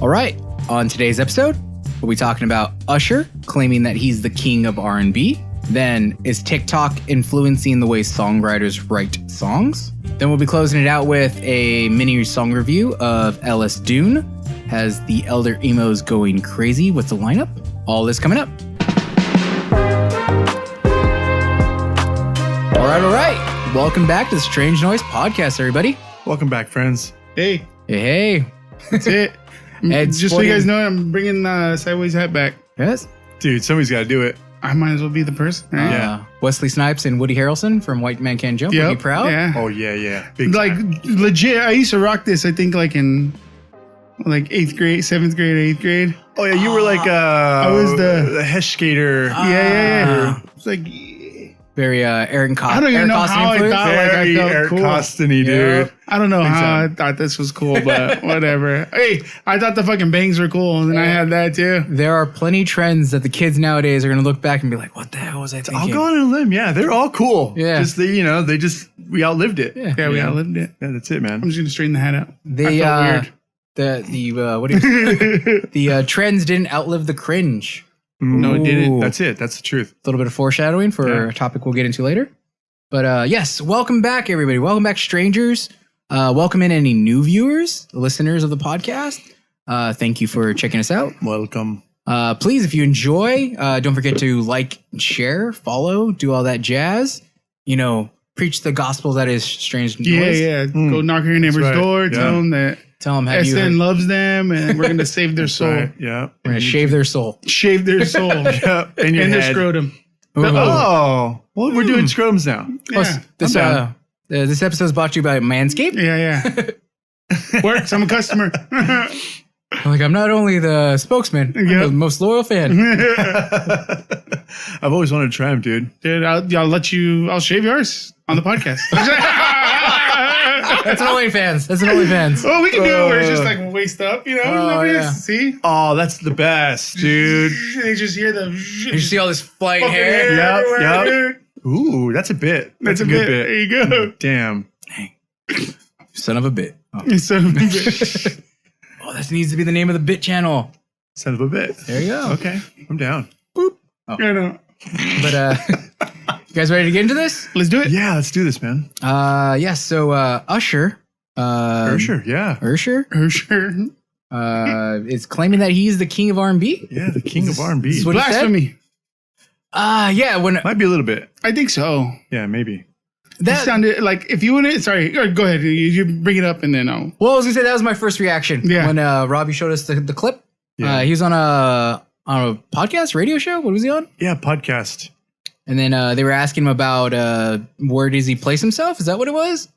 All right, on today's episode, we'll be talking about Usher claiming that he's the king of R&B. Then, is TikTok influencing the way songwriters write songs? Then we'll be closing it out with a mini song review of Ellis Dune. Has the Elder Emos going crazy with the lineup? All this coming up. All right. Welcome back to the Strange Noise Podcast, everybody. Welcome back, friends. Hey. Hey. That's it. Just so you guys know, I'm bringing Sideways hat back. Yes. Dude, somebody's got to do it. I might as well be the person. Right? Yeah. Wesley Snipes and Woody Harrelson from White Man Can't Jump. Yep. Are you proud? Yeah. Oh, yeah. Big Like, time. legit, I used to rock this, I think, like in 8th grade, 7th grade, 8th grade. Oh, yeah, you were like I was the Hesh skater. Yeah. It's like, Very Aaron Costin. I don't even know how I thought like I Very felt Eric cool. Costiny, dude. I don't know Big how time. I thought this was cool, but whatever. Hey, I thought the fucking bangs were cool, and I had that too. There are plenty trends that the kids nowadays are going to look back and be like, what the hell was I thinking? I'll go on a limb. Yeah, they're all cool. Yeah. Just, we outlived it. Yeah, we outlived it. Yeah, that's it, man. I'm just gonna straighten the hat out. They, I felt weird. The trends didn't outlive the cringe. No, it didn't. That's it. That's the truth. A little bit of foreshadowing for a topic we'll get into later. But yes, welcome back, everybody. Welcome back, strangers. Welcome in any new viewers, listeners of the podcast. Thank you for checking us out. Welcome. Please, if you enjoy, don't forget to like, share, follow, do all that jazz. You know, preach the gospel that is Strange Noise. Yeah. Go knock on your neighbor's right. door. Yeah. Tell them that Tell them, have you SN heard? loves them, and we're gonna save their soul. Right. Yeah. We're going to shave their soul. Shave their soul. Yeah. And your And their head. scrotum. Oh. Well, we're doing scrums now. Yeah. This episode is brought to you by Manscaped. Yeah. Works. I'm a customer. Like, I'm not only the spokesman, I'm Yep. the most loyal fan. I've always wanted to try them, dude. Dude, I'll shave yours on the podcast. That's an OnlyFans. That's an OnlyFans. Oh, we can do it where it's just like waist up, you know? yeah. See? Oh, that's the best, dude. They just hear the You see all this flying fucking hair? Yep, everywhere, yep. dude. Ooh, that's a bit. That's a good bit. There you go. Damn. Son of a bit. Oh. Oh, that needs to be the name of the bit channel. Son of a bit. There you go. Okay, I'm down. You know. But you guys ready to get into this? Let's do it. Yeah, let's do this, man. Yes. So Usher. Sure, yeah. Usher. Sure. Is claiming that he's the king of R&B. Yeah, the king of R&B. this is what he said? Blasphemy. Yeah. When Might be a little bit. I think so. Yeah, maybe. That sounded like if you want to. Sorry, go ahead. You bring it up and then I'll. Well, I was gonna say that was my first reaction. Yeah. When Robbie showed us the clip. Yeah. He was on a podcast, radio show. What was he on? Yeah, podcast. And then they were asking him about where does he place himself? Is that what it was?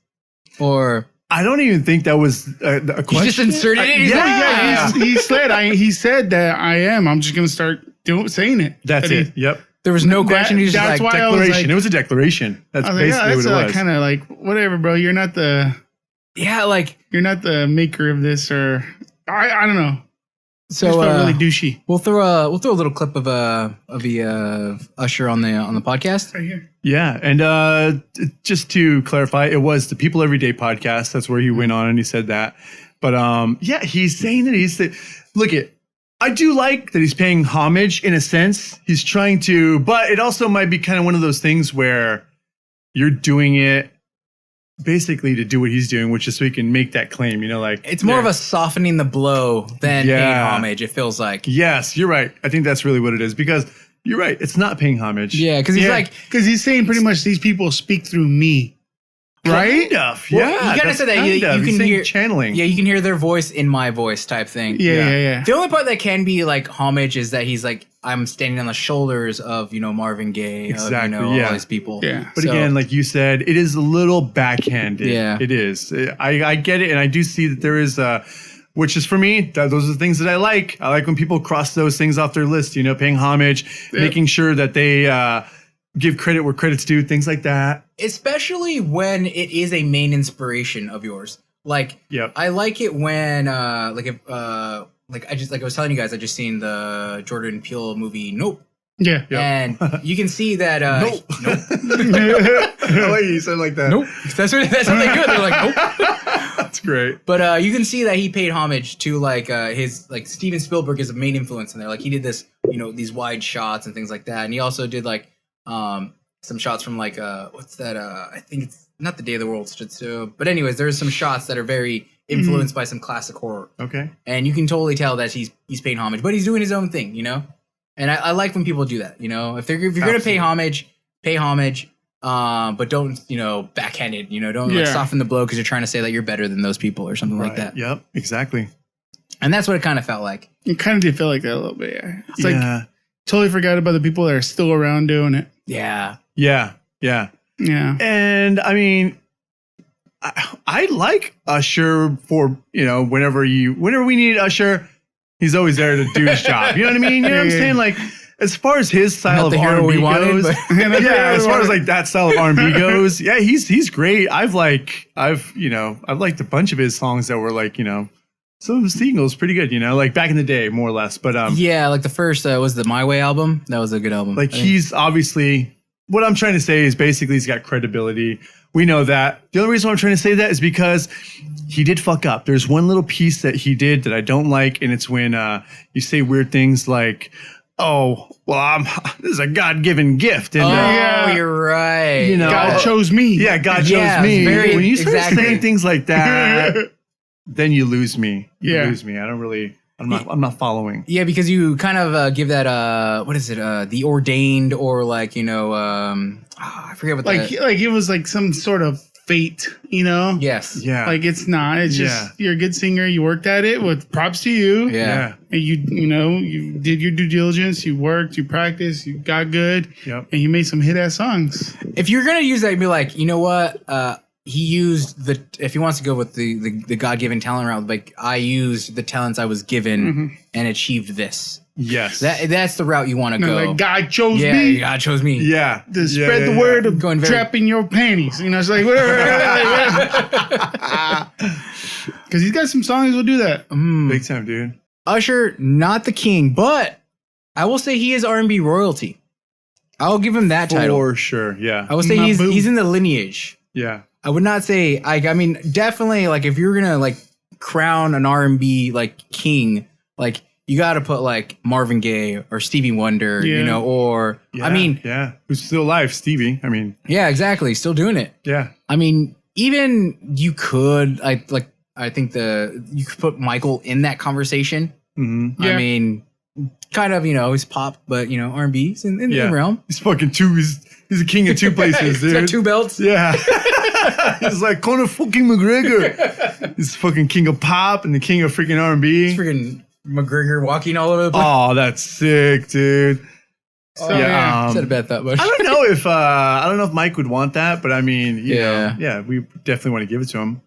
Or I don't even think that was a he question. just inserted it. He's Yeah, like, he said that I am. I'm just gonna start saying it. That's That it. he- Yep. there was no question. He's just that's like, why I was Declaration. like- It was a declaration. That's I was like, basically yeah, that's what it was. kind of like whatever, bro. You're not the maker of this, or I don't know. so Just felt really douchey. we'll throw a little clip of the Usher on the podcast. Right here. Yeah, and just to clarify, it was the People Everyday podcast. That's where he went on and he said that. But yeah, he's saying that look it. I do like that he's paying homage in a sense. He's trying to, but it also might be kind of one of those things where you're doing it basically to do what he's doing, which is so he can make that claim. You know, like It's more of a softening the blow than paying homage. It feels like. Yes, you're right. I think that's really what it is because you're right. It's not paying homage. Yeah, because he's like, because he's saying pretty much these people speak through me, right? Kind of. Well, Yeah, you gotta that's say that. kind You of. can He's saying hear channeling. Yeah, you can hear their voice in my voice type thing. Yeah. The only part that can be like homage is that he's like, I'm standing on the shoulders of, Marvin Gaye, Exactly, of, yeah. all these people. Yeah. But So- again, like you said, it is a little backhanded. Yeah. It is. I get it. And I do see that there is which is for me, those are the things that I like. I like when people cross those things off their list, paying homage, making sure that they give credit where credit's due, things like that. Especially when it is a main inspiration of yours. Like, Yep. I like it when, I was telling you guys, I just seen the Jordan Peele movie Nope. Yeah. And you can see that. Nope. Nope. I like you said like that. Nope. That's what they do. They're like, nope. That's great. But you can see that he paid homage to like his like Steven Spielberg is a main influence in there. Like he did this, these wide shots and things like that. And he also did like some shots from like what's that? I think it's not The Day the World Stood Still. But anyways, there's some shots that are very influenced by some classic horror. Okay. And you can totally tell that he's paying homage, but he's doing his own thing, And I like when people do that, If you're gonna pay homage, but don't backhand it, don't like soften the blow because you're trying to say that you're better than those people or something like that. Yep, exactly. And that's what it kind of felt like. It kind of did feel like that a little bit. Yeah, it's like totally forgot about the people that are still around doing it. Yeah. And I mean, I like Usher for whenever we need Usher, he's always there to do his job. You know what I mean? You know what I'm saying? Like, as far as his style of R&B goes, as far as like that style of R&B goes, yeah, he's great. I've liked a bunch of his songs that were like, some of his singles pretty good, like back in the day, more or less. But like the first was the My Way album. That was a good album. Like he's obviously, what I'm trying to say is basically he's got credibility. We know that. The only reason why I'm trying to say that is because he did fuck up. There's one little piece that he did that I don't like, and it's when you say weird things like, "Oh, well, this is a God-given gift." And, you're right. God chose me. Yeah, God chose me. When you start saying things like that, then you lose me. You lose me. I'm not following. Yeah, because you kind of give that what is it? The ordained, or like I forget what like it was like some sort of fate, Yes. Yeah. Like it's not. It's just you're a good singer. You worked at it. With props to you. Yeah. And you did your due diligence. You worked. You practiced. You got good. Yep. And you made some hit ass songs. If you're gonna use that, you'd be like, you know what? He used if he wants to go with the God-given talent route, like I used the talents I was given and achieved this. Yes. That's the route you want to go. Like God chose me. Yeah, God chose me. Yeah. To spread the word of going trapping your panties. It's like because he's got some songs will do that. Big time, dude. Usher, not the king, but I will say he is R&B royalty. I'll give him that title. For sure, yeah. I will say he's in the lineage. Yeah. I would not say I mean definitely like if you're gonna like crown an R&B like king, like you got to put like Marvin Gaye or Stevie Wonder, or I mean, who's still alive, Stevie. I mean, yeah, exactly, still doing it. Yeah. I mean, even you could I think you could put Michael in that conversation. Mm-hmm. Yeah. I mean, kind of he's pop, but R&B's in the realm. He's fucking he's a king in two places, dude. He's got two belts. Yeah. He's like Conor fucking McGregor. He's fucking king of pop and the king of freaking R&B. He's freaking McGregor walking all over the place. Oh, that's sick, dude. So, said about that much. I don't know if Mike would want that, but I mean, you know, we definitely want to give it to him.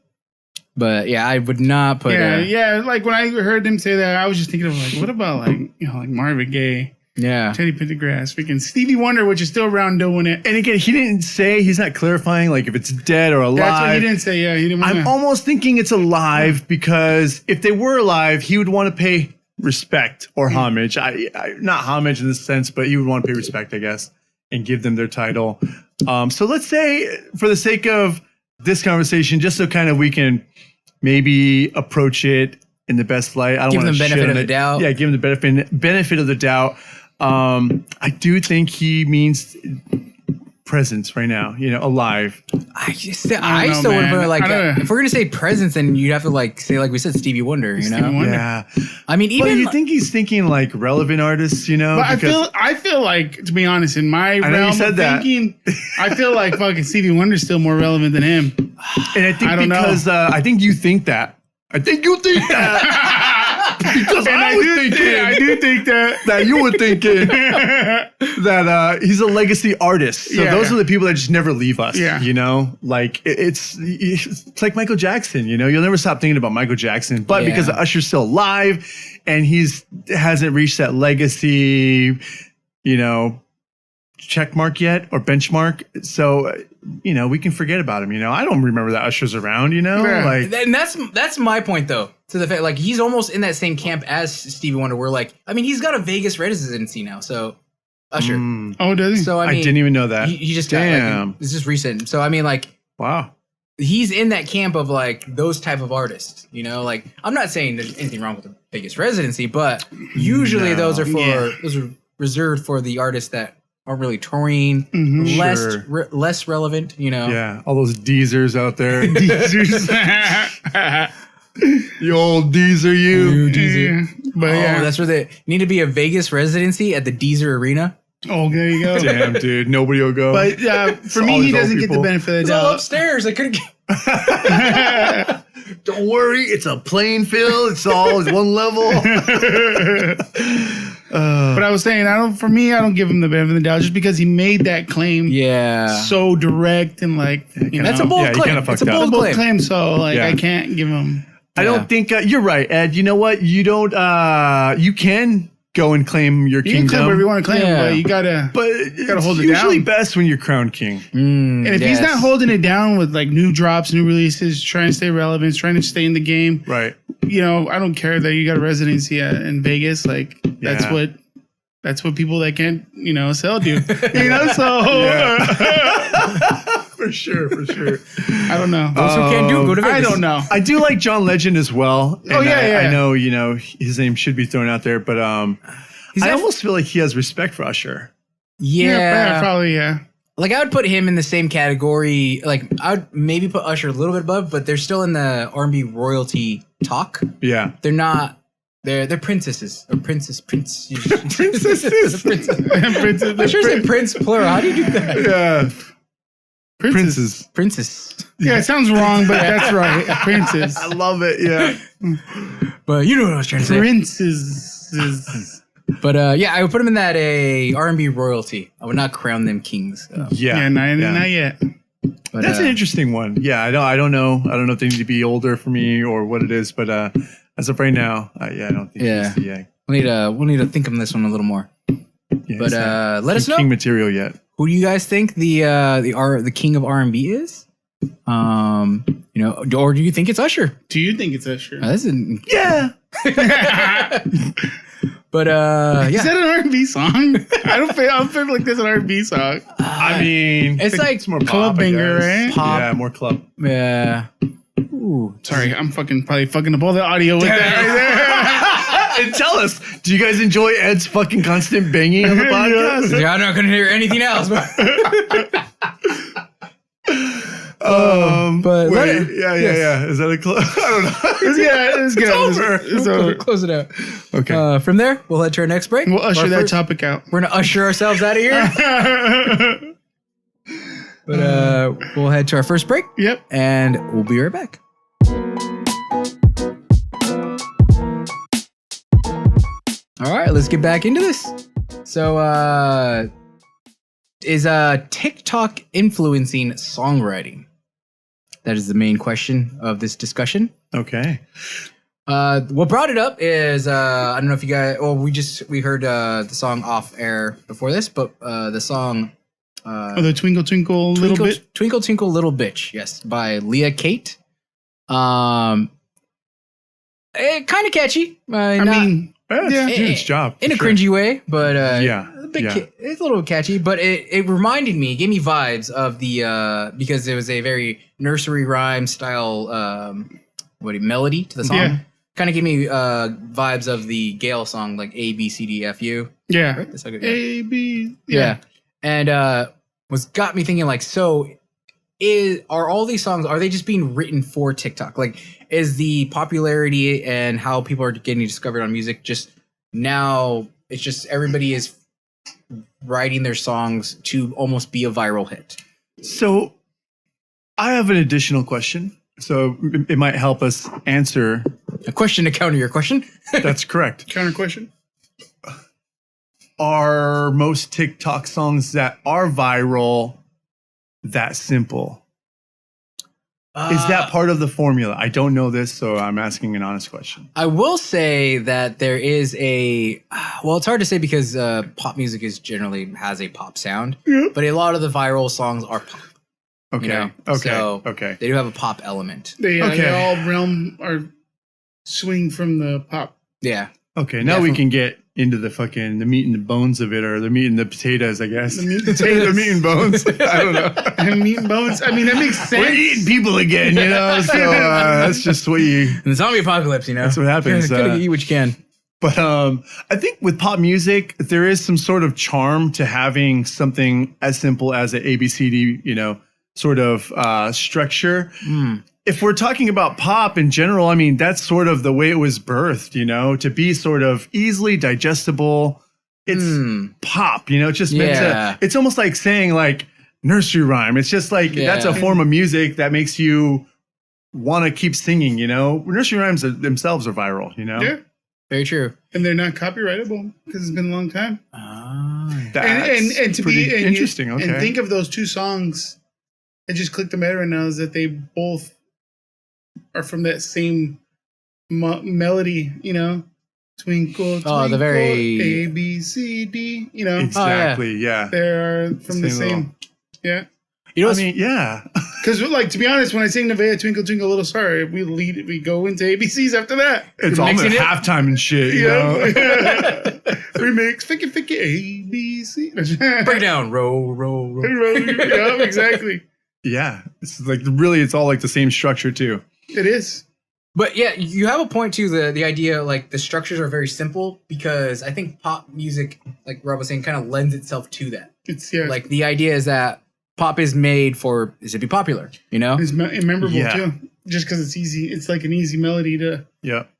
But yeah, I would not put. Like when I heard him say that, I was just thinking of like, what about like Marvin Gaye? Yeah, Teddy Pendergrass, freaking Stevie Wonder, which is still around doing it. And again, he didn't say, he's not clarifying like if it's dead or alive. That's what he didn't say. Yeah, he didn't. I'm almost thinking it's alive because if they were alive, he would want to pay respect or homage. Not homage in this sense, but he would want to pay respect, I guess, and give them their title. So let's say, for the sake of this conversation, just so kind of we can maybe approach it in the best light. I don't give want them to benefit of the doubt. Yeah, give him the benefit of the doubt. I do think he means presence right now, alive. I still would put like if we're gonna say presence, then you'd have to like say like we said Stevie Wonder, Stevie Wonder. Yeah. I mean, even you think he's thinking like relevant artists, But I feel like, to be honest, in my realm of thinking, I feel like fucking Stevie Wonder's still more relevant than him. And I think I think you think that. I think you think that. Because I do think that you were thinking that he's a legacy artist. So those are the people that just never leave us. Yeah. Like it's like Michael Jackson. You'll never stop thinking about Michael Jackson. But because Usher's still alive and hasn't reached that legacy, check mark yet or benchmark. So we can forget about him. I don't remember that Usher's around. Like, and that's my point though. To the fact, like he's almost in that same camp as Stevie Wonder. Where like, I mean, he's got a Vegas residency now. So Usher. Oh, does he? So I mean, I didn't even know that. He just got. Like, it's just recent. So I mean, like, wow. he's in that camp of like those type of artists, you know, like I'm not saying there's anything wrong with the biggest residency, but usually those are reserved for the artists that aren't really touring, less relevant, you know. Yeah, all those Deezers out there. Deezers. You old Deezer, you. Deezer. But that's where they need to be a Vegas residency at the Deezer Arena. Oh, there you go. Damn, dude, nobody will go. But for me, he doesn't get the benefit of the doubt. It's all upstairs. I couldn't get. Don't worry, it's a playing field. It's one level. But I was saying, I don't give him the benefit of the doubt just because he made that claim. So direct and like, that's a bold claim. It's a bold claim. So like, I can't give him. I don't think you're right, Ed. You know what? You don't. You can go and claim your kingdom. You can claim whatever you want to claim, but you gotta hold it down. It's usually best when you're crowned king. And if he's not holding it down with like new drops, new releases, trying to stay relevant, trying to stay in the game, right? You know, I don't care that you got a residency in Vegas. Like that's what people that can't, sell do. So. For sure. I don't know. Those who can't do, go to Vegas. I don't know. I do like John Legend as well. And I know, his name should be thrown out there, but I almost feel like he has respect for Usher. Yeah, probably, Like, I would put him in the same category. Like, I would maybe put Usher a little bit above, but they're still in the R&B royalty talk. Yeah. They're not. They're princesses or princesses. Princesses. I sure say prince plural. How do you do that? Yeah. Princess. Yeah, it sounds wrong, but that's right. Princess. I love it. Yeah. But you know what I was trying to say. Princesses. But I would put them in that R&B royalty. I would not crown them kings. Not yet. But, that's an interesting one. Yeah, I don't know. I don't know if they need to be older for me or what it is, but as of right now, I don't think. Yeah. We'll need to think on this one a little more. Yeah, but let us know. King material yet? Who do you guys think the king of R&B is? Or do you think it's Usher? Do you think it's Usher? Yeah. But is that an R&B song? I don't feel like that's an R&B song. I mean, it's like more club banger, right? Pop. Yeah, more club. Yeah. Ooh, sorry, I'm probably fucking up all the audio with that right there. And tell us, do you guys enjoy Ed's fucking constant banging on the podcast? Yeah, I'm not going to hear anything else. But wait, yeah. Is that a close? I don't know. It's good. It's over. Close it out. Okay. From there, we'll head to our next break. We'll usher that topic out. We're going to usher ourselves out of here. But we'll head to our first break. Yep. And we'll be right back. All right, let's get back into this. So, is TikTok influencing songwriting? That is the main question of this discussion. Okay. What brought it up is I don't know if you guys. Well, we heard the song off air before this, but the song. The Twinkle Twinkle Little Bitch. Twinkle Twinkle Little Bitch, yes, by Leah Kate. Kind of catchy. It's job in a cringy way, but it's a little catchy. But it reminded me, gave me vibes of the because it was a very nursery rhyme style melody to the song. Yeah. Kind of gave me vibes of the Gale song, like A B C D F U. Yeah, right? That's how good. A B. Yeah, and got me thinking like, so are all these songs, are they just being written for TikTok? Like, is the popularity and how people are getting discovered on music just now, it's just everybody is writing their songs to almost be a viral hit? So I have an additional question. So it might help us answer. A question to counter your question? That's correct. Counter question. Are most TikTok songs that are viral that simple? Is that part of the formula? I don't know this, so I'm asking an honest question. I will say that there is it's hard to say because pop music generally has a pop sound, but a lot of the viral songs are pop. Okay. Okay. They do have a pop element. They all swing from the pop. Yeah. Okay. Now we can get into the meat and the bones of it, or the meat and the potatoes, I guess. The meat and potatoes. The meat and bones. I don't know. And meat and bones. I mean, that makes sense. We're eating people again, you know. So that's just what you. In the zombie apocalypse, you know, That's what happens. Gotta eat what you can. But I think with pop music, there is some sort of charm to having something as simple as an ABCD, you know, sort of structure. If we're talking about pop in general, I mean, that's sort of the way it was birthed, you know, to be sort of easily digestible. It's pop, you know, it's just meant to, it's almost like saying like nursery rhyme. It's just like, that's a form of music that makes you want to keep singing, you know. Nursery rhymes themselves are viral, you know. Yeah. Very true. And they're not copyrightable because it's been a long time. That's and to be interesting. Okay. And think of those two songs. I just clicked them out right now. Is that they both are from that same melody? You know, twinkle, twinkle, the very A B C D. You know, exactly. Yeah. They're from the same. Yeah. You know, I mean, yeah. Because, like, to be honest, when I sing Nevaeh, Twinkle, Twinkle, Little Star, we go into ABCs after that. It's almost halftime and shit, you know? Remix, Ficky, ABC. Break it down. Roll, roll, roll. Yeah, exactly. Yeah. It's like, really, it's all like the same structure, too. It is. But yeah, you have a point too. The idea, like the structures are very simple because I think pop music, like Rob was saying, kind of lends itself to that. It's like the idea is that pop is made is to be popular, you know? It's memorable too, just because it's easy. It's like an easy melody to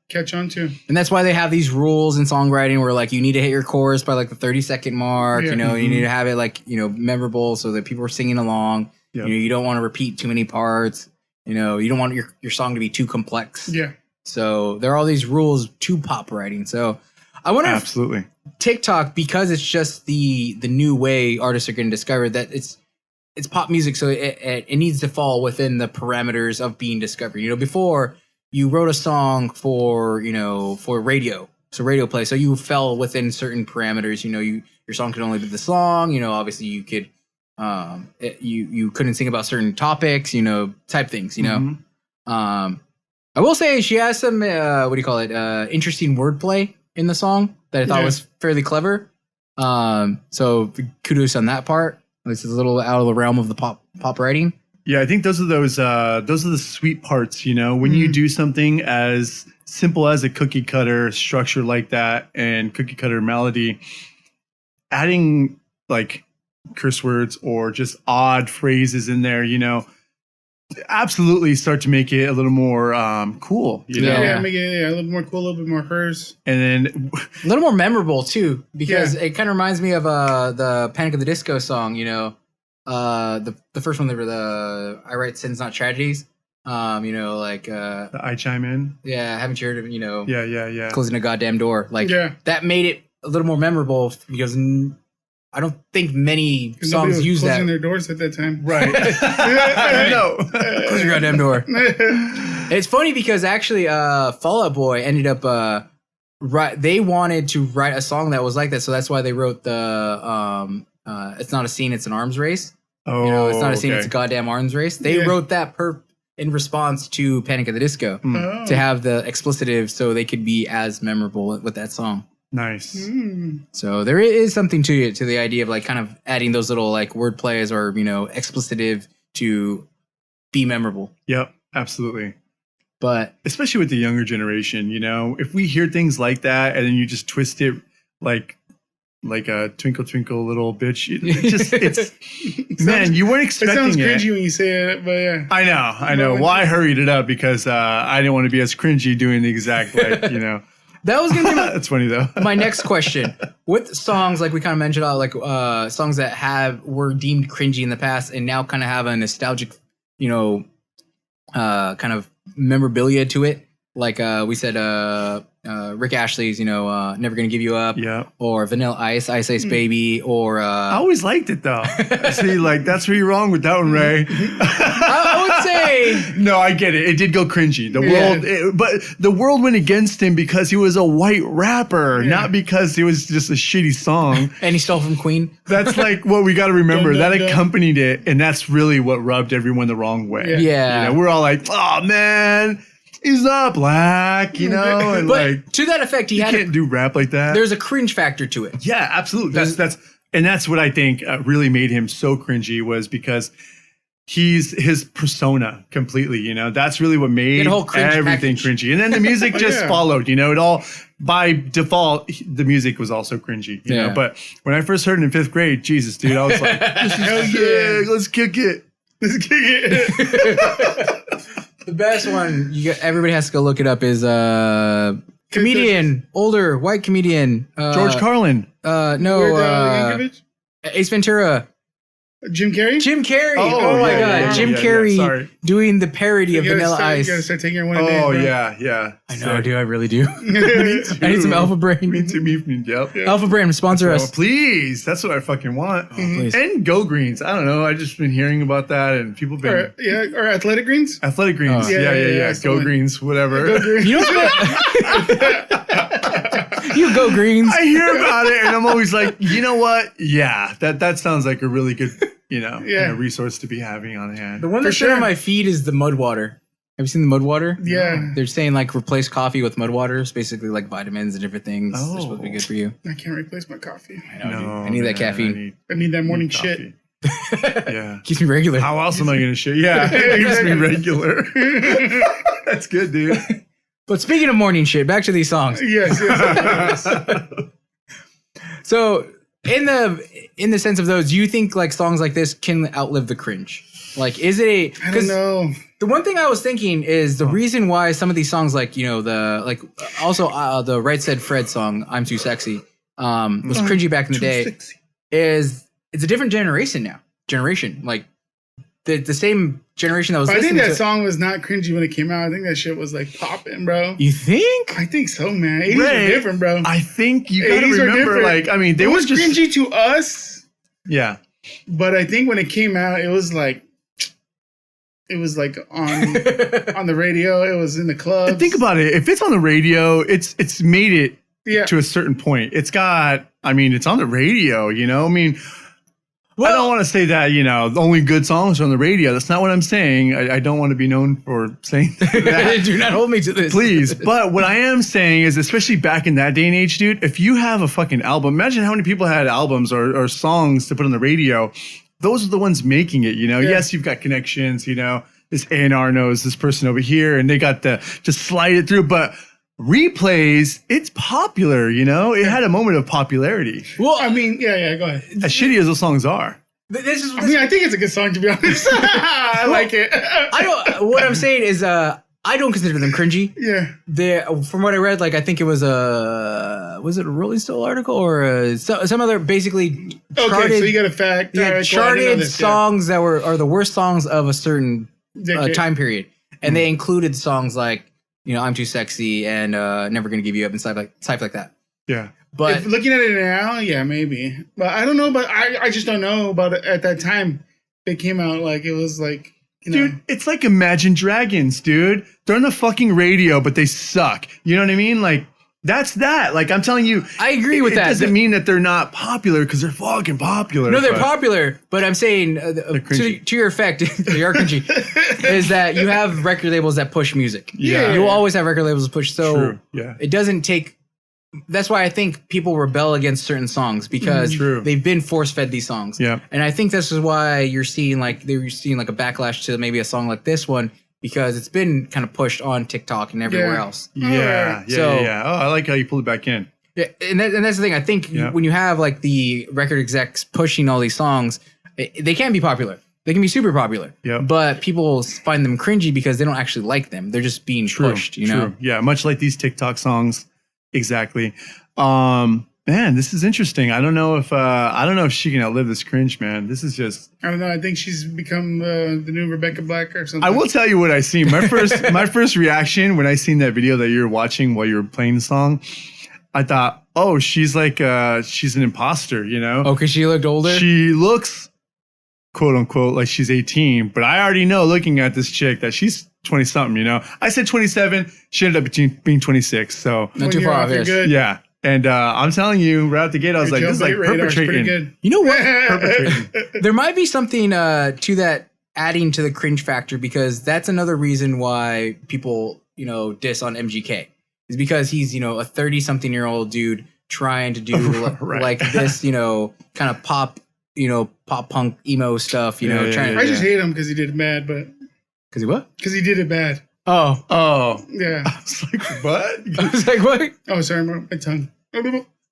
catch on to. And that's why they have these rules in songwriting where like you need to hit your chorus by like the 30-second mark, you know, you need to have it like, you know, memorable so that people are singing along. You know, you don't want to repeat too many parts. You know, you don't want your song to be too complex. Yeah. So there are all these rules to pop writing. So I wonder if TikTok, because it's just the new way artists are going to discover that it's pop music, so it needs to fall within the parameters of being discovered. You know, before you wrote a song for radio, so radio play, so you fell within certain parameters. You know, your song could only be the song. You know, obviously you could. You couldn't sing about certain topics, you know, type things, you know. I will say she has some interesting wordplay in the song that I thought was fairly clever. So kudos on that part. This is a little out of the realm of the pop writing. Yeah, I think those are the sweet parts, you know, when you do something as simple as a cookie cutter structure like that and cookie cutter melody, adding like curse words or just odd phrases in there, you know, absolutely start to make it a little more cool, you know? Yeah, make it a little more cool, a little bit more hers. And then a little more memorable too, because it kind of reminds me of the Panic at the Disco song, you know, the first one, they were the I Write Sins Not Tragedies. You know, like the I Chime In. Yeah, haven't you heard of, you know, closing a goddamn door. Like that made it a little more memorable because I don't think many songs use that. Closing their doors at that time. Right. No. Close your goddamn door. It's funny because actually Fall Out Boy ended up they wanted to write a song that was like that, so that's why they wrote the it's not a scene, it's an arms race. Oh, you know, it's not a scene, it's a goddamn arms race. They wrote that in response to Panic at the Disco to have the explicitive so they could be as memorable with that song. Nice. So there is something to it, to the idea of like kind of adding those little like word plays or, you know, explicitive to be memorable. Yep, absolutely. But especially with the younger generation, you know, if we hear things like that and then you just twist it like a twinkle twinkle little bitch, it's man, you weren't expecting it. It sounds cringy when you say it, but yeah. I know. Well, I hurried it up because I didn't want to be as cringy doing the exact like, you know. That was gonna be that's funny though. My next question: with songs like we kind of mentioned, like songs that were deemed cringy in the past and now kind of have a nostalgic, you know, kind of memorabilia to it. Like we said, Rick Ashley's, you know, Never Gonna Give You Up, or Vanilla Ice, Ice Ice Baby, or I always liked it though. See, like that's where you're wrong with that one, Ray. I would say no, I get it. It did go cringy. But the world went against him because he was a white rapper, not because it was just a shitty song. And he stole from Queen. That's like what we got to remember. That accompanied it, and that's really what rubbed everyone the wrong way. Yeah, you know, we're all like, oh man. he's not black, you know, and But like to that effect, he you had can't do rap like that. there's a cringe factor to it. Yeah, absolutely. That's what I think really made him so cringy was because he's his persona completely, you know. That's really what made whole cringe everything package. cringy. And then the music just followed, you know. It all by default the music was also cringy, you know. But when I first heard it in 5th grade, Jesus, dude, I was like, this is sick. Let's kick it. Let's kick it. The best one, everybody has to go look it up, is comedian, older white comedian, George Carlin. Yankovic? Ace Ventura. Jim Carrey? Jim Carrey. Oh, Oh, my yeah, God. Jim yeah, Carey sorry. doing the parody of Vanilla Ice. You gotta start taking it one a day. Oh, bro. yeah. I know, dude. I really do. Me too. I need some Alpha Brain. Me too. Yep. Alpha Brain, sponsor Oh, us. please. That's what I fucking want. Please. And Go Greens. I don't know. I just been hearing about that and people been Or Athletic Greens? Athletic Greens. Oh. Yeah. Go Greens, whatever. Go Greens. You know You go Greens. I hear about it and I'm always like, you know what? Yeah, that sounds like a really good, kind of resource to be having on hand. The one that's on my feed is the mud water. Have you seen the mud water? Yeah. They're saying like replace coffee with mud water. It's basically like vitamins and different things. They're supposed to be good for you. I can't replace my coffee. I know, dude. I need that caffeine. I need that morning shit. Yeah. Keeps me regular. How else am I going to shit? Yeah, it keeps me regular. That's good, dude. But speaking of morning shit, back to these songs. Yes. So in the sense of those, do you think like songs like this can outlive the cringe? Like, is it I don't know. The one thing I was thinking is the reason why some of these songs, like, you know, the Right Said Fred song, I'm Too Sexy, was cringy back in the day, is it's a different generation now. Like, the same generation that was listening to I think that song was not cringy when it came out. I think that shit was like popping, bro. You think? I think so, man. 80s were different, bro. I think you gotta 80s were remember, different. like, I mean, they It were was just cringy to us, yeah. but I think when it came out, it was like on the radio. It was in the clubs. Think about it. If it's on the radio, it's made it Yeah. to a certain point. It's got, I mean, it's on the radio, you know? I mean, I don't want to say that, you know, only good songs are on the radio. That's not what I'm saying. I don't want to be known for saying that. Do not hold me to this. Please. But what I am saying is, especially back in that day and age, dude, if you have a fucking album, imagine how many people had albums or songs to put on the radio. Those are the ones making it, you know? Yeah. Yes, you've got connections, you know, this A&R knows this person over here and they got to just slide it through. But replays, it's popular, you know? It had a moment of popularity. Well, I mean, yeah, go ahead. As shitty as those songs are. I think it's a good song, to be honest. I like it. What I'm saying is, I don't consider them cringy. Yeah. From what I read, like, I think it was was it a Rolling Stone article or some other basically charted, Okay, so you got a fact. yeah, All right, cool. I didn't know charted this, songs that are the worst songs of a certain Decade. time period, and they included songs like, you know, I'm Too Sexy and Never Gonna Give You Up and stuff like that. Yeah. But If looking at it now, yeah, maybe. But I don't know. But I just don't know about it at that time. It came out like it was like, you know. Dude, it's like Imagine Dragons, dude. They're on the fucking radio, but they suck. You know what I mean? Like, that's that. Like, I'm telling you. I agree with it that. Doesn't mean that they're not popular because they're fucking popular. No, they're but popular, but I'm saying cringy. to your effect, they are cringy. Is that you have record labels that push music? Yeah. You will always have record labels that push. So True. Yeah. it doesn't take. That's why I think people rebel against certain songs because True. they've been force fed these songs. Yeah. And I think this is why you're seeing like a backlash to maybe a song like this one because it's been kind of pushed on TikTok and everywhere else. Yeah. So- Yeah. Oh, I like how you pulled it back in. Yeah, and that's the thing. I think when you have like the record execs pushing all these songs, they can be popular. They can be super popular. Yep. But people find them cringy because they don't actually like them. They're just being pushed, you know? Yeah. Much like these TikTok songs. Exactly. Man, this is interesting. I don't know if she can outlive this cringe, man. This is just. I don't know. I think she's become the new Rebecca Black or something. I will tell you what I seen. My first reaction when I seen that video that you were watching while you were playing the song, I thought, oh, she's like she's an imposter, you know? Oh, because she looked older? She looks, quote unquote, like she's 18, but I already know looking at this chick that she's 20 something, you know? I said 27, she ended up being 26, so. Not too far off. You're good. Yeah. And I'm telling you, right out the gate, I was Your like, this is like jump rate radar's pretty perpetrating. good. You know what? Perpetrating. There might be something to that adding to the cringe factor because that's another reason why people diss on MGK. Is because he's, a 30-something-year-old dude trying to do Right. like this, kind of pop punk emo stuff, trying I just hate him because he did it bad, but Because he what? because he did it bad. Oh. Yeah. I was like, what? I was like, what? Oh, sorry, my tongue.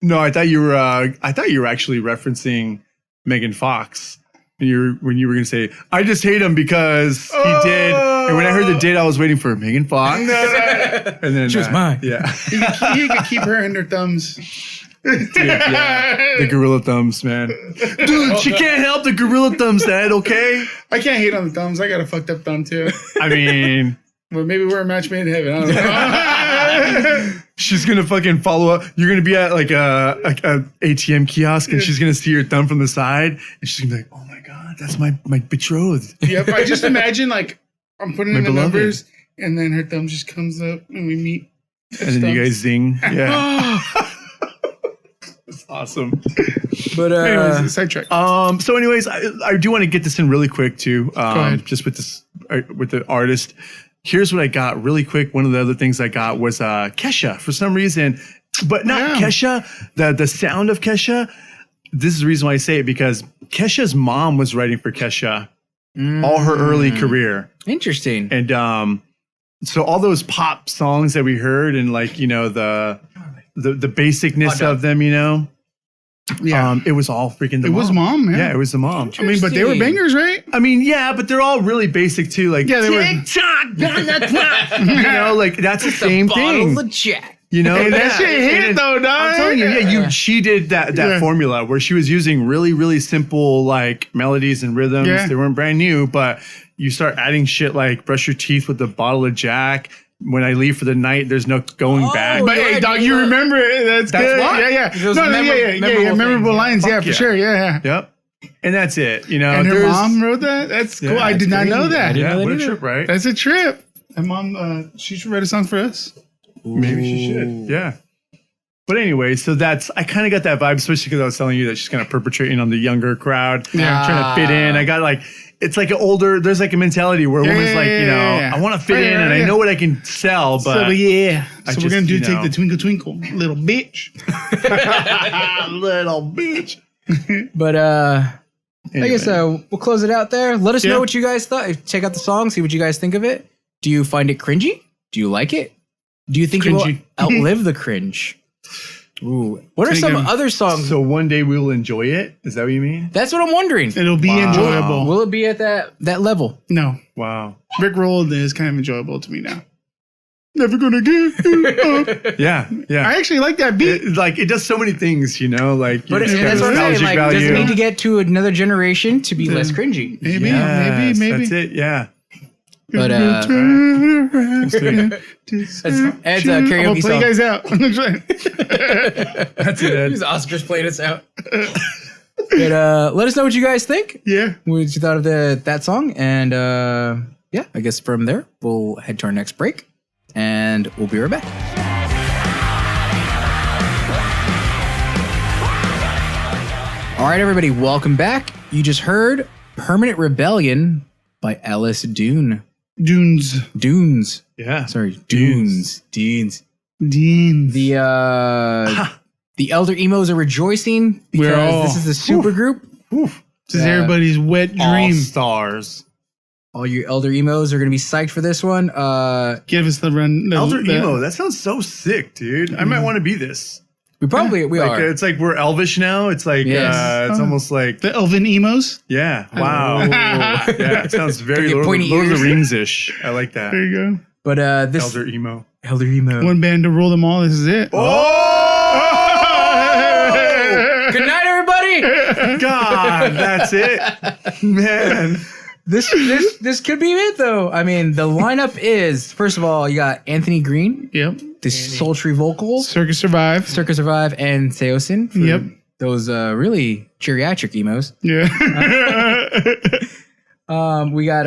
No, I thought you were actually referencing Megan Fox. When you were gonna say, I just hate him because he did. And when I heard the date, I was waiting for Megan Fox. No. And then She was mine. Yeah. He could keep her in her thumbs. Dude, yeah. The gorilla thumbs, man. Dude, she can't help the gorilla thumbs, Dad, okay? I can't hate on the thumbs. I got a fucked up thumb too. I mean, Well, maybe we're a match made in heaven. I don't know. she's gonna fucking follow up. You're gonna be at like a ATM kiosk and she's gonna see your thumb from the side and she's gonna be like, oh my God, that's my betrothed. Yep. I just imagine like I'm putting My in the beloved. numbers and then her thumb just comes up and we meet. And then you guys zing. Yeah. That's awesome. But Anyways, sidetrack. So anyways, I do want to get this in really quick too. ahead. Just with this with the artist. Here's what I got really quick. One of the other things I got was Kesha for some reason, but not Kesha. The sound of Kesha. This is the reason why I say it because Kesha's mom was writing for Kesha all her early career, interesting. and so all those pop songs that we heard and like the basicness of them, Yeah. it was all freaking the It mom. was mom, yeah. Yeah, it was the mom. I mean, but they were bangers, right? I mean, yeah, but they're all really basic too. Like, Yeah, they were. like that's the same thing. Bottle of Jack. Hey, that shit hit And though, dog. I'm telling you, she did that Yeah. formula where she was using really, really simple like melodies and rhythms. Yeah. They weren't brand new, but you start adding shit like brush your teeth with a bottle of Jack. When I leave for the night, there's no going back. But hey, Yeah, dog, you you know- remember it. That's good. why? Yeah. Those No, memorable memorable things, lines. Fuck Yeah, for yeah. sure. Yeah. Yep. And that's it. And her there's- mom wrote that? That's cool. Yeah, I that's did not know crazy. I that. didn't Yeah, know what a that trip, right? That's a trip. And mom, she should write a song for us. Maybe she should. Yeah. But anyway, so I kind of got that vibe, especially because I was telling you that she's kind of perpetrating on the younger crowd, Yeah. trying to fit in. I got like, it's like there's like a mentality where a woman's like, Yeah. I want to fit Yeah, in and yeah. I know what I can sell, but So yeah. I So we're just, gonna you take know. the twinkle twinkle, little bitch. little bitch. But I guess we'll close it out there. Let us Yeah. know what you guys thought. Check out the song, see what you guys think of it. Do you find it cringy? Do you like it? Do you think it will Cringy. outlive the cringe? Ooh. What are some Thinking- other songs? So one day we'll enjoy it. Is that what you mean? That's what I'm wondering. It'll be Wow. enjoyable. Will it be at that level? No. Wow. Rick Rolled is kind of enjoyable to me now. Never gonna give you up. Yeah. Yeah. I actually like that beat. It does so many things, like But it's got that's what I'm saying. nostalgic Like, does it value. need to get to another generation to be less cringy? Maybe, Yes, maybe. That's it. Yeah. But Turn around Ed's karaoke I'm gonna play song. you guys out. That's it. Ed. These Oscars playing us out. But let us know what you guys think. Yeah. What you thought of that song, and yeah, I guess from there we'll head to our next break, and we'll be right back. All right, everybody, welcome back. You just heard "Permanent Rebellion" by Alice Dunes. Dunes. Yeah. Sorry, Dunes. Deans. The elder emos are rejoicing We're because all- this is a super group. This is everybody's wet All dream. stars. All you elder emos are going to be psyched for this one. Give us the run. Elder emo. That sounds so sick, dude. I might want to be this. We Like, are. it's like we're elvish now. It's like Yes. it's almost like The Elven emos. yeah. Wow. Oh. Yeah. It sounds very Get Lord pointy of the ears. Rings ish. I like that. There you go. But this Elder emo. elder emo. One band to rule them all. This is it. Oh Good night, everybody. God, that's it, man. This could be it, though. I mean, the lineup is, first of all, you got Anthony Green, Yep. the sultry vocals, Circus Survive. Circus Survive, and Seosin. for Yep. Those really geriatric emos. Yeah. We got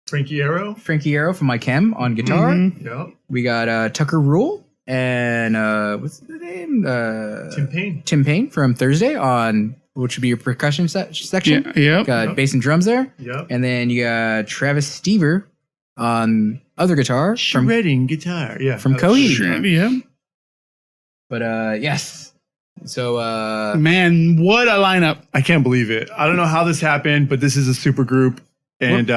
Frankie Arrow. Frankie Arrow from My Chem on guitar. Mhm. Yep. We got Tucker Rule and what's the name? Tim Payne. Tim Payne from Thursday on which would be your percussion section. Yeah. Yep. Got bass and drums there. Yep. And then you got Travis Stever on other guitar from Shredding guitar. Yeah. Coheed. Yeah. But yes. So Man, what a lineup. I can't believe it. I don't know how this happened, but this is a super group. And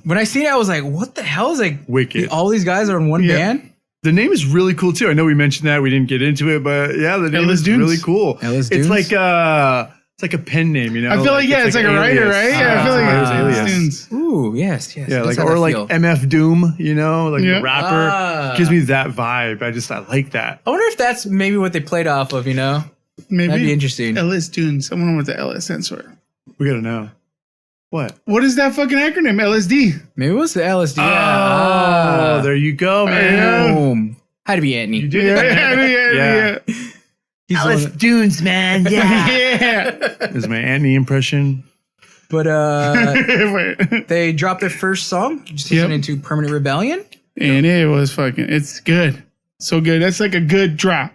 when I seen it, I was like, what the hell? Is like wicked. all these guys are in one band? The name is really cool too. I know we mentioned that. We didn't get into it, but yeah, the name is really cool. Ellis It's Dunes? like a pen name, you know? I feel like, it's like a writer, alias. right? Yeah, I feel like it's it's alias. aliens. Ooh, yes. Yeah, That's like how or that like feel. MF Doom, you know, like Yeah. the rapper gives me that vibe. I like that. I wonder if that's maybe what they played off of, you know? Maybe. That'd be interesting. Ellis Dunes. I wonder what the LS stands for. We gotta know. What? What is that fucking acronym? LSD. Maybe it was the LSD. Oh, there you go, man. Boom. Had to be Anthony. You did Yeah. He's the one that- Dunes, man. Yeah. Yeah. This is my Anthony impression. But they dropped their first song, just listening into Permanent Rebellion. And it was it's good. So good. That's like a good drop.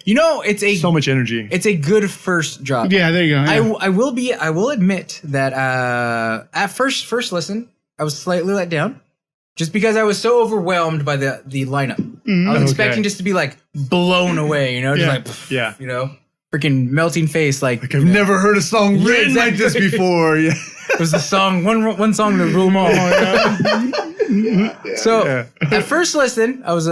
You know, it's So much energy. it's a good first drop. Yeah, there you go. Yeah. I will admit that at first listen, I was slightly let down. Just because I was so overwhelmed by the lineup. I was expecting just to be like blown away, you know, just like Yeah. you know, freaking melting face like I've never heard a song written like this exactly. before. Yeah. it was the song one song to rule them all. So at first listen, I was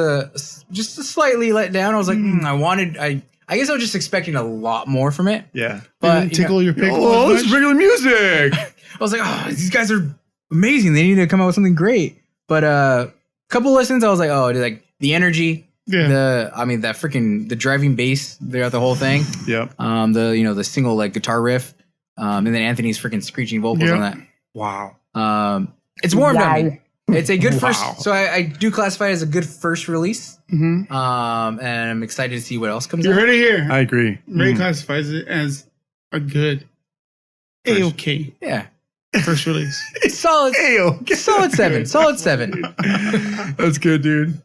just slightly let down. I was like, I guess I was just expecting a lot more from it. Yeah. But Didn't tickle your pickle. Oh, as it's much? regular music. I was like, oh, these guys are amazing. They need to come out with something great. But a couple listens, I was like, oh, like the energy, that freaking the driving bass throughout the whole thing. Yep. The single like guitar riff, and then Anthony's freaking screeching vocals on that. Wow. It's warmed on. It's a good first. Wow. So I do classify it as a good first release. Mm-hmm. And I'm excited to see what else comes You out. heard it here. I agree. Ray classifies it as a good A-OK Yeah, first release. solid. Ayo. Solid 7. Solid 7. That's good, dude.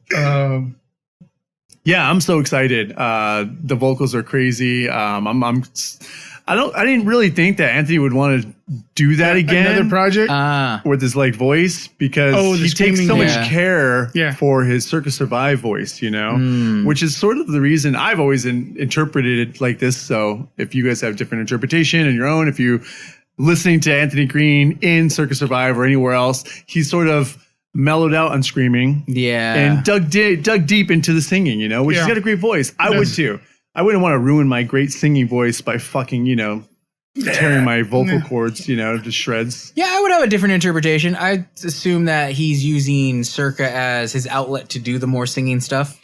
Yeah, I'm so excited. The vocals are crazy. I didn't really think that Anthony would want to do that again. Another project. With his like voice, because the he takes so screaming, much care for his Circus Survive voice, you know, which is sort of the reason I've always interpreted it like this. So if you guys have different interpretation and your own, if you listening to Anthony Green in Circus Survive or anywhere else, he's sort of mellowed out on screaming, and dug deep into the singing, you know, which he's got a great voice. I would too. I wouldn't want to ruin my great singing voice by fucking, you know, tearing my vocal cords, you know, to shreds. Yeah, I would have a different interpretation. I assume that he's using Circa as his outlet to do the more singing stuff.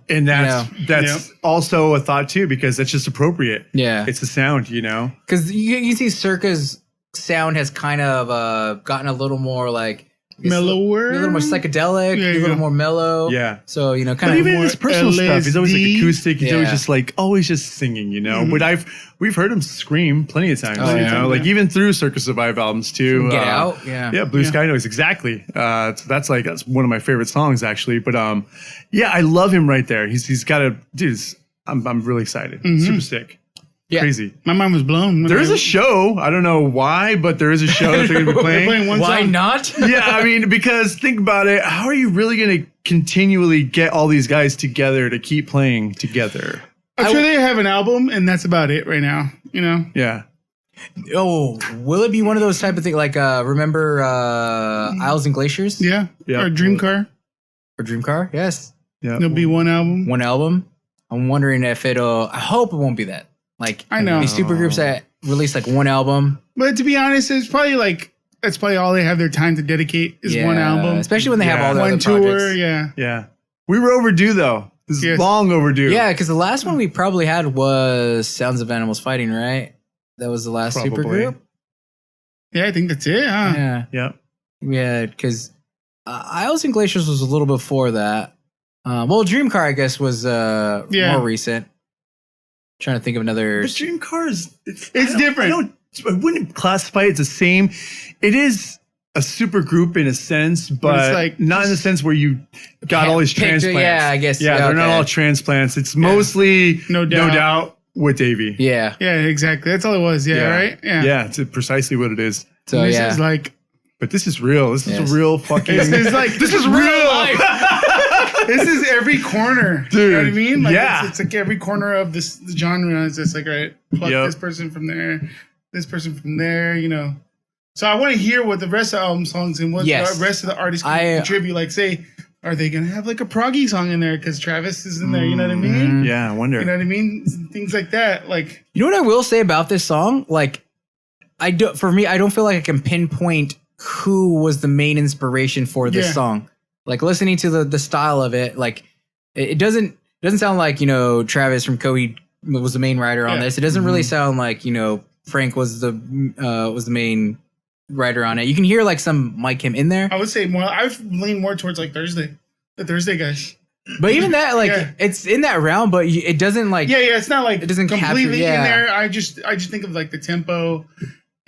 And that's also a thought too, because that's just appropriate. Yeah. It's the sound, you know. Because you see Circa's sound has kind of gotten a little more like mellower, a little more psychedelic, a little more mellow. Yeah. So, you know, kind but of even more his personal stuff, he's always like acoustic. He's Yeah. always just singing, you know. But we've heard him scream plenty of times, you know, like even through Circus Survive albums too. Get Out, yeah. Blue Sky Noise, exactly. So that's one of my favorite songs actually. But yeah, I love him right there. He's got a dude. I'm really excited. Super sick. Yeah. Crazy. My mind was blown. There is a show. I don't know why, but there is a show that they're going to be playing. Why not? Yeah, I mean, because think about it. How are you really going to continually get all these guys together to keep playing together? I'm sure they have an album, and that's about it right now. You know? Yeah. Oh, will it be one of those type of things like remember Isles and Glaciers? Yeah. Or Dream Car. Or Dream Car? Yes. Yeah. There'll be one album. One album. I'm wondering if I hope it won't be that. Like I know these super groups that release like one album. But to be honest, it's probably that's probably all they have their time to dedicate is one album. Especially when they have all their one other tour. projects. Yeah. We were overdue though. This is long overdue. Yeah, because the last one we probably had was Sounds of Animals Fighting, right? That was the last super group. Yeah, I think that's it. Huh? Yeah. Yep. Yeah, because Isles and Glaciers was a little before that. Well, Dream Car, I guess, was more recent. Trying to think of another. But Dream Car is it's different. I wouldn't classify it the same. It is a super group in a sense, but it's like not in the sense where you got all these transplants. Yeah, I guess. Yeah, they're not all transplants. It's mostly no doubt with Davey. Yeah. Yeah, exactly. That's all it was. Yeah, right? Yeah, it's precisely what it is. So this is like But this is real. This is a real fucking. This is like this is real. life. This is every corner. Dude, you know what I mean? Like, yeah. it's like every corner of the genre is just like, all right, pluck Yep. this person from there, this person from there, you know. So I want to hear what the rest of the album songs and what Yes. the rest of the artists can contribute. Like, say, are they going to have like a proggy song in there because Travis is in there? You know what I mean? Yeah, I wonder. You know what I mean? Things like that. Like, You know what I will say about this song? Like, I don't feel like I can pinpoint who was the main inspiration for this song. Like, listening to the style of it, like, it doesn't sound like, you know, Travis from Coheed was the main writer on this. It doesn't really sound like, you know, Frank was the main writer on it. You can hear like some Mike Kim in there. I would say more. I would lean more towards like the Thursday guys. But even that, like, it's in that realm, but it doesn't like. Yeah, it's not like it doesn't completely capture, in there. I just think of like the tempo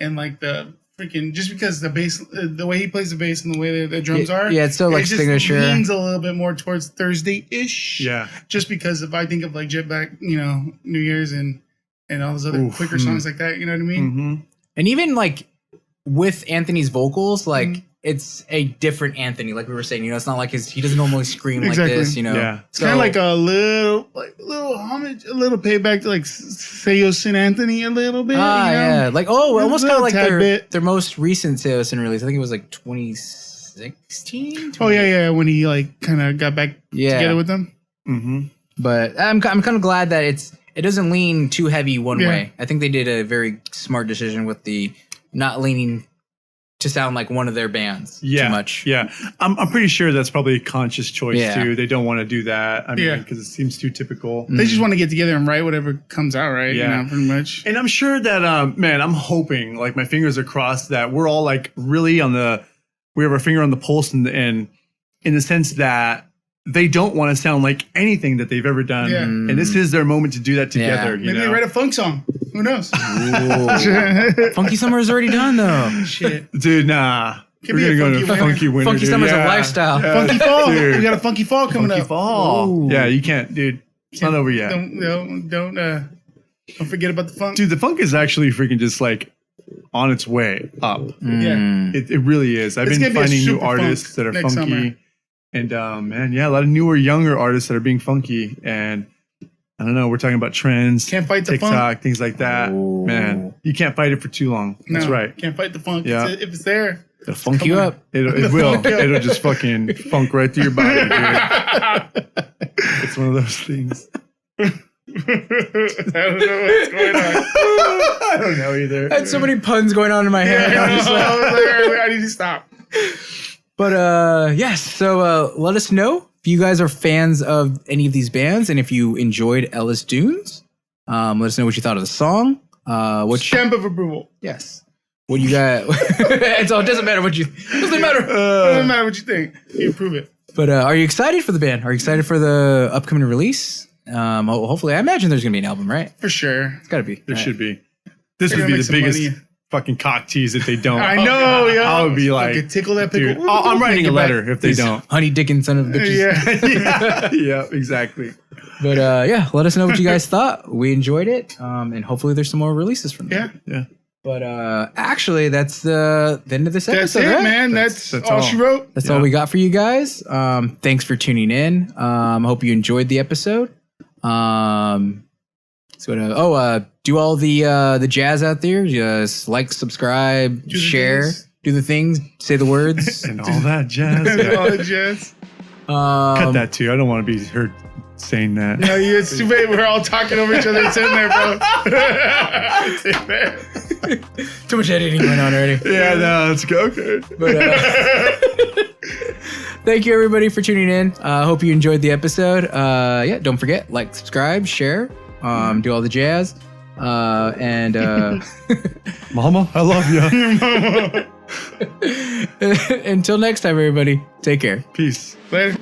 and like the freaking, just because the bass, the way he plays the bass and the way the drums are. Yeah, it's so like signature. It leans a little bit more towards Thursday-ish. Yeah. Just because if I think of like Jetback, you know, New Year's and all those other quicker songs like that, you know what I mean? Mm-hmm. And even like with Anthony's vocals, like it's a different Anthony. Like we were saying, you know, it's not like he doesn't normally scream like this, you know. Yeah. It's kind of like a little homage, a little payback to like Seos and Anthony a little bit. Yeah, like almost kind of like bit. their most recent Seos and release. I think it was like 2016. Oh yeah, when he like kind of got back together with them. Mm-hmm. But I'm kind of glad that it doesn't lean too heavy one way. I think they did a very smart decision with the not leaning to sound like one of their bands too much. Yeah, I'm pretty sure that's probably a conscious choice too. They don't want to do that. I mean, because it seems too typical. They just want to get together and write whatever comes out, right? Yeah, you know, pretty much. And I'm sure that, man, I'm hoping, like my fingers are crossed that we're all like really we have our finger on the pulse, and in the sense that they don't want to sound like anything that they've ever done. Yeah. And this is their moment to do that together. You Maybe know? they write a funk song. Who knows? Funky Summer is already done though. Shit. Dude, nah. Could We're be going a to go to funky Funky Winter. Funky dude. Summer's a lifestyle. Funky Fall. Dude. We got a Funky Fall coming Funky up. Fall. Ooh. Yeah, you can't, dude. It's not over yet. Don't forget about the funk. Dude, the funk is actually freaking just like on its way up. Yeah. It really is. I've It's been gonna be a finding new super artists funk that are next funky. summer. And man, yeah, a lot of newer, younger artists that are being funky. And I don't know, we're talking about trends, Can't fight the TikTok, funk. things like that. Ooh. Man, you can't fight it for too long. That's No, right. Can't fight the funk. Yeah. If it's there. It'll funk you up. It will. It'll just fucking funk right through your body, dude. It's one of those things. I don't know what's going on. I don't know either. I had so many puns going on in my head. I'm just like- I was like, I need to stop. But yes, so let us know if you guys are fans of any of these bands and if you enjoyed Ellis Dunes. Let us know what you thought of the song. Stamp of approval. Yes. What you got? And so it doesn't matter what you. Doesn't matter. Doesn't matter what you think. You prove it. But are you excited for the band? Are you excited for the upcoming release? Hopefully, I imagine there's gonna be an album, right? For sure. It's gotta be. There right? should be. This They're would gonna be make the some biggest money. fucking cock tease if they don't. I know, yeah. I would be like, Fucking tickle that pickle. dude, I'm writing Make a it letter back. if they These don't. Honey Dickens son of bitches. Yeah. Yeah, exactly. But yeah, let us know what you guys thought. We enjoyed it, and hopefully there's some more releases from them. Yeah. Yeah. But actually, that's the end of this That's episode. it, right? man. That's that's all all. she wrote. That's Yeah. all we got for you guys. Thanks for tuning in. Hope you enjoyed the episode. Do all the jazz out there. Just like, subscribe, the share, things. do the things, say the words. And all that jazz. Yeah. All the jazz. Cut that too. I don't want to be heard saying that. No, it's too bad. We're all talking over each other. It's in there, bro. It's in there. Too much editing going on already. Yeah, no, let's go. Okay. But thank you everybody for tuning in. Hope you enjoyed the episode. Yeah, don't forget, like, subscribe, share, do all the jazz. And Mama, I love you. until next time, everybody, take care. Peace. Later.